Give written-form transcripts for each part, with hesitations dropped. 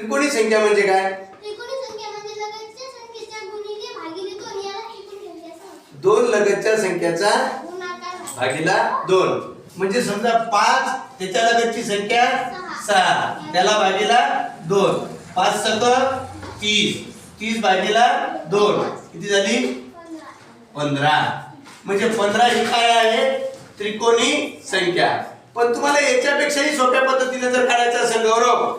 त्रिकोणी संख्या म्हणजे काय? त्रिकोणी संख्या म्हणजे लगतच्या संख्येच्या गुणिले भागिले 2 याला त्रिकोणी संख्या असं. दोन लगतच्या संख्येचा गुणाकार भागीला 2. म्हणजे समजा 5 त्याच्या लगतची संख्या 6 त्याला भागीला 2. 5 सक 30 30 भागीला 2 किती झाली? 15. म्हणजे 15 ही काय आहे? त्रिकोणी संख्या. पण तुम्हाला याच्यापेक्षाही सोप्या पद्धतीने जर काढायचं असेल गौरव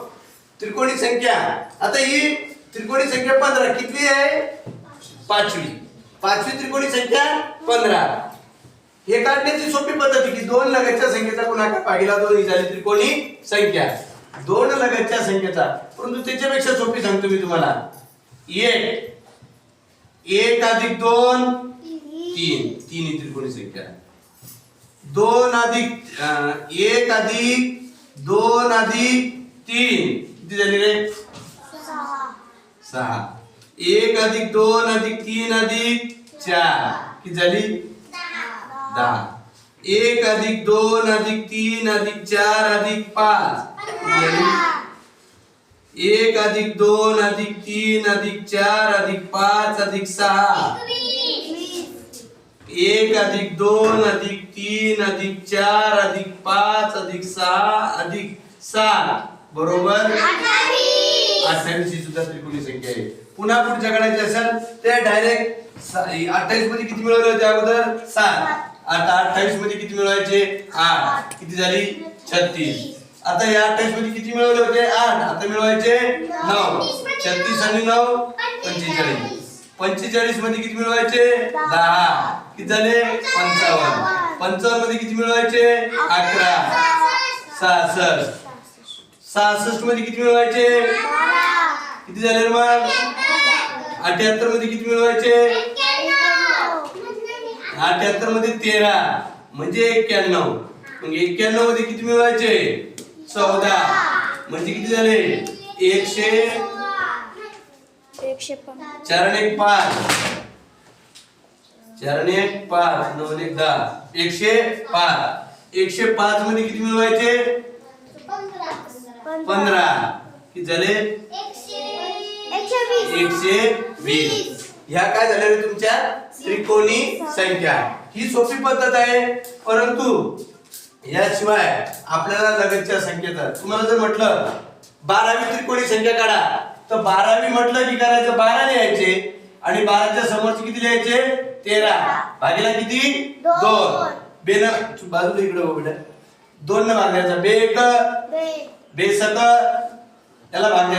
त्रिकोणी संख्या, आता ही त्रिकोणी संख्या 15 कितवी आहे? पाचवी त्रिकोणी संख्या 15. हे काढण्याची सोपी पद्धती की दोन लगतच्या संख्येचा गुणाकार भागीला 2 ही झाली त्रिकोणी संख्या. दोन लगतच्या संख्येचा, परंतु त्याच्यापेक्षा सोपी सांगतो मी तुम्हाला. 1 अधिक 2 3 ही त्रिकोणी संख्या. 1 अधिक 2 अधिक 3 किती झाली रे? 6. 1 अधिक 2 अधिक 3 अधिक 4 किती झाली? 10. 1 अधिक 2 अधिक 3 अधिक 4 अधिक 5 किती झाली? 1 अधिक 2 अधिक 3 अधिक 4 अधिक 5 अधिक 6. 1 अधिक 2 अधिक 3 अधिक 4 अधिक 5 अधिक 6 अधिक 7 बरोबर 28 ही सुद्धा त्रिकोणी संख्या आहे. पुन्हा पुढच्या काढायची असेल ते डायरेक्ट 28 मध्ये किती मिळवले होते अगोदर? 7. आता 28 मध्ये किती मिळवायचे? 8 किती झाली? 36. आता या 28 मध्ये किती मिळवले होते? 8. आता मिळवायचे 9. 36 आणि 9 45. 45 मध्ये किती मिळवायचे? 10 किती झाले? 55. 55 मध्ये किती मिळवायचे? 11. 66. 66 मध्ये किती मिळवायचे? किती झाले मग? 78 मध्ये किती मिळवायचे? 78 मध्ये 13 म्हणजे 91. मग 91 मध्ये किती मिळवायचे? 14 म्हणजे किती झाले? 100 4 आणि 1 5 4 आणि 1 5 9 आणि 1 10 105. 105 मध्ये किती मिळवायचे? 15 किती झाले? 120. ह्या काय झाल्या रे तुमच्या त्रिकोणी संख्या. ही सोपी पद्धत आहे, परंतु याशिवाय आपल्याला लगतच्या संख्येचा तुम्हाला जर म्हटलं 12वी त्रिकोणी संख्या काढा तर 12वी म्हटलं की करायचं 12 लिहायचे आणि 12च्या समोरचे किती लिहायचे? 13 भागीला किती? 2. बेन बाजूला इकडे हो बेटा. 2 न भागायचा. बे 1 बे 7 त्याला भाग